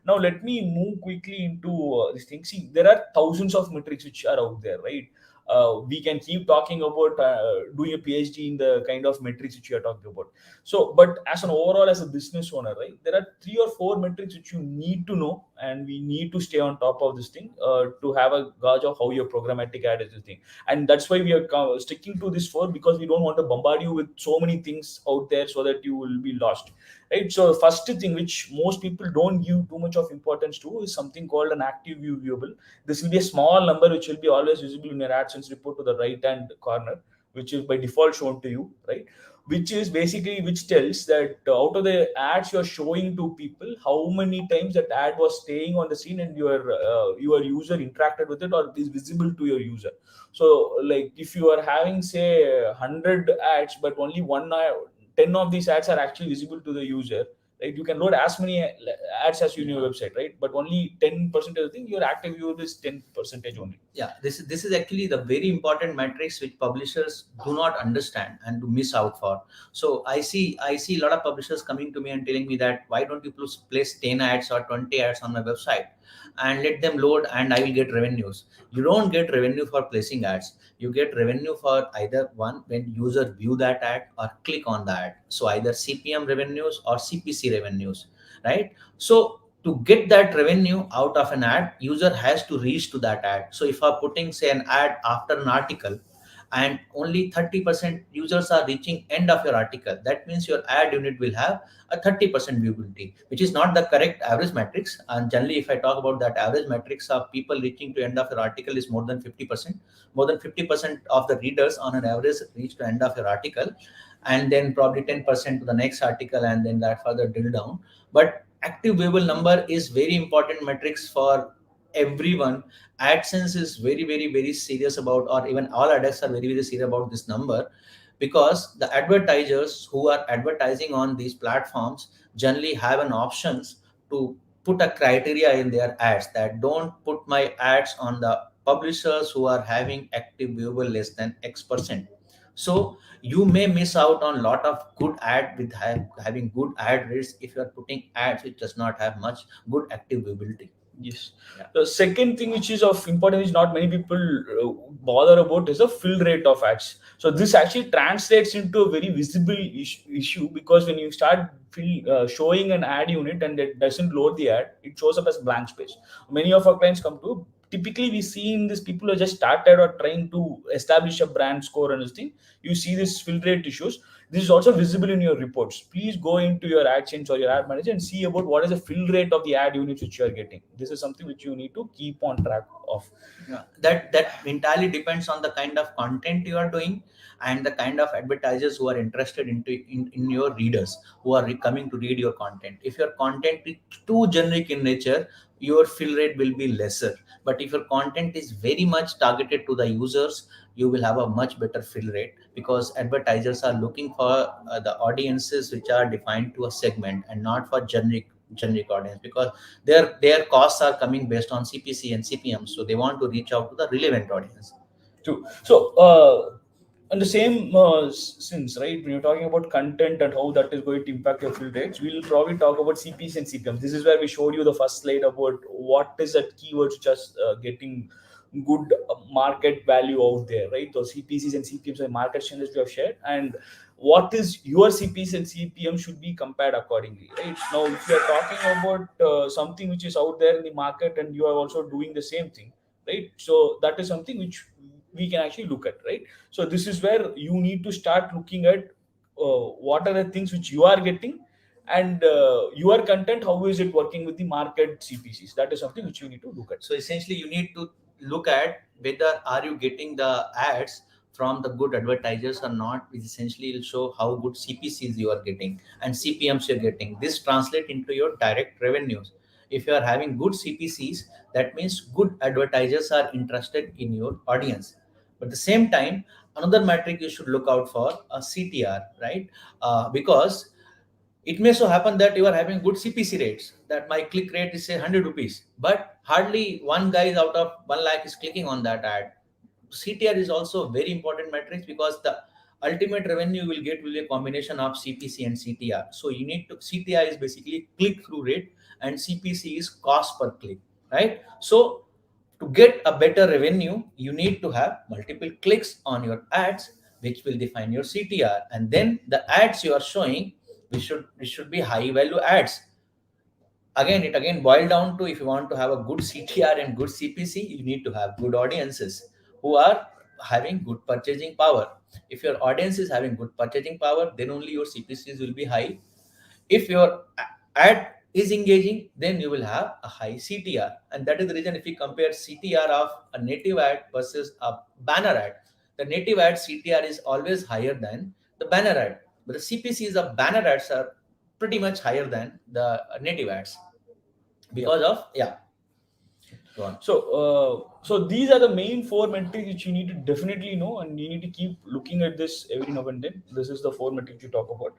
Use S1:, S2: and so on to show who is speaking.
S1: Now let me move quickly into this thing. See, there are thousands of metrics which are out there, right? We can keep talking about doing a PhD in the kind of metrics which you are talking about. So, but as an overall, as a business owner, right, there are 3 or 4 metrics which you need to know, and we need to stay on top of this thing to have a gauge of how your programmatic ad is this thing. And that's why we are sticking to this 4, because we don't want to bombard you with so many things out there so that you will be lost, right? So, first thing which most people don't give too much of importance to is something called an active view viewable. This will be a small number which will be always visible in your AdSense report to the right hand corner, which is by default shown to you, right? Which is basically which tells that out of the ads you're showing to people, how many times that ad was staying on the scene and your user interacted with it or is visible to your user. So, like if you are having say 100 ads, but only 10 of these ads are actually visible to the user, right? You can load as many ads as you in your website, right? But only 10% of the thing your active viewer is 10% only.
S2: Yeah, this is actually the very important metrics which publishers do not understand and to miss out for. So I see a lot of publishers coming to me and telling me that why don't you place 10 ads or 20 ads on my website and let them load and I will get revenues. You don't get revenue for placing ads. You get revenue for either one, when user view that ad or click on the ad, so either CPM revenues or CPC revenues, right? So to get that revenue out of an ad, user has to reach to that ad. So if I'm putting say an ad after an article and only 30% users are reaching end of your article, that means your ad unit will have a 30% viewability, which is not the correct average metrics. And generally if I talk about that, average metrics of people reaching to end of your article is more than 50%. More than 50% of the readers on an average reach to end of your article, and then probably 10% to the next article, and then that further drill down. But active viewable number is very important metrics for everyone. AdSense is very very serious about, or even all advertisers are very serious about this number, because the advertisers who are advertising on these platforms generally have an options to put a criteria in their ads that don't put my ads on the publishers who are having active viewable less than X%. So you may miss out on a lot of good ad with having good ad rates if you are putting ads which does not have much good active viewability.
S1: Yes.
S2: Yeah.
S1: The second thing which is of importance, which not many people bother about, is the fill rate of ads. So this actually translates into a very visible issue, because when you start showing an ad unit and it doesn't load the ad, it shows up as blank space. Many of our clients come to. Typically, we see in this people who just started or trying to establish a brand score and this thing. You see this fill rate issues. This is also visible in your reports. Please go into your AdSense or your ad manager and see about what is the fill rate of the ad units which you are getting. This is something which you need to keep on track of.
S2: Yeah, that entirely depends on the kind of content you are doing and the kind of advertisers who are interested in your readers who are coming to read your content. If your content is too generic in nature, your fill rate will be lesser. But if your content is very much targeted to the users, you will have a much better fill rate, because advertisers are looking for the audiences which are defined to a segment and not for generic audience, because their costs are coming based on CPC and CPM, so they want to reach out to the relevant audience.
S1: True. So, on the same sense, right, when you're talking about content and how that is going to impact your fill rates, we'll probably talk about CPs and CPMs. This is where we showed you the first slide about what is that keywords just getting good market value out there, right? Those CPCs and CPMs are market standards we have shared, and what is your CPs and CPM should be compared accordingly, right? Now, if you are talking about something which is out there in the market and you are also doing the same thing, right? So that is something which we can actually look at, right? So this is where you need to start looking at what are the things which you are getting, and your content, how is it working with the market CPCs. That is something which you need to look at.
S2: So essentially you need to look at whether are you getting the ads from the good advertisers or not, which essentially will show how good CPCs you are getting and CPMs you're getting. This translate into your direct revenues. If you are having good CPCs, that means good advertisers are interested in your audience. But at the same time, another metric you should look out for a CTR, right? Because it may so happen that you are having good CPC rates, that my click rate is say 100 rupees, but hardly one guy is out of 1 lakh is clicking on that ad. CTR is also very important metrics, because the ultimate revenue you will get will be a combination of CPC and CTR. So you need to, CTR is basically click through rate and CPC is cost per click, right? So to get a better revenue, you need to have multiple clicks on your ads, which will define your CTR. And then the ads you are showing, we should be high value ads. Again, it again boil down to, if you want to have a good CTR and good CPC, you need to have good audiences who are having good purchasing power. If your audience is having good purchasing power, then only your CPCs will be high. If your ad is engaging, then you will have a high CTR. And that is the reason, if you compare CTR of a native ad versus a banner ad, the native ad CTR is always higher than the banner ad. But the CPCs of banner ads are pretty much higher than the native ads
S1: Yep.
S2: because of, yeah, go on.
S1: So these are the main four metrics which you need to definitely know, and you need to keep looking at this every now and then. This is the four metrics you talk about.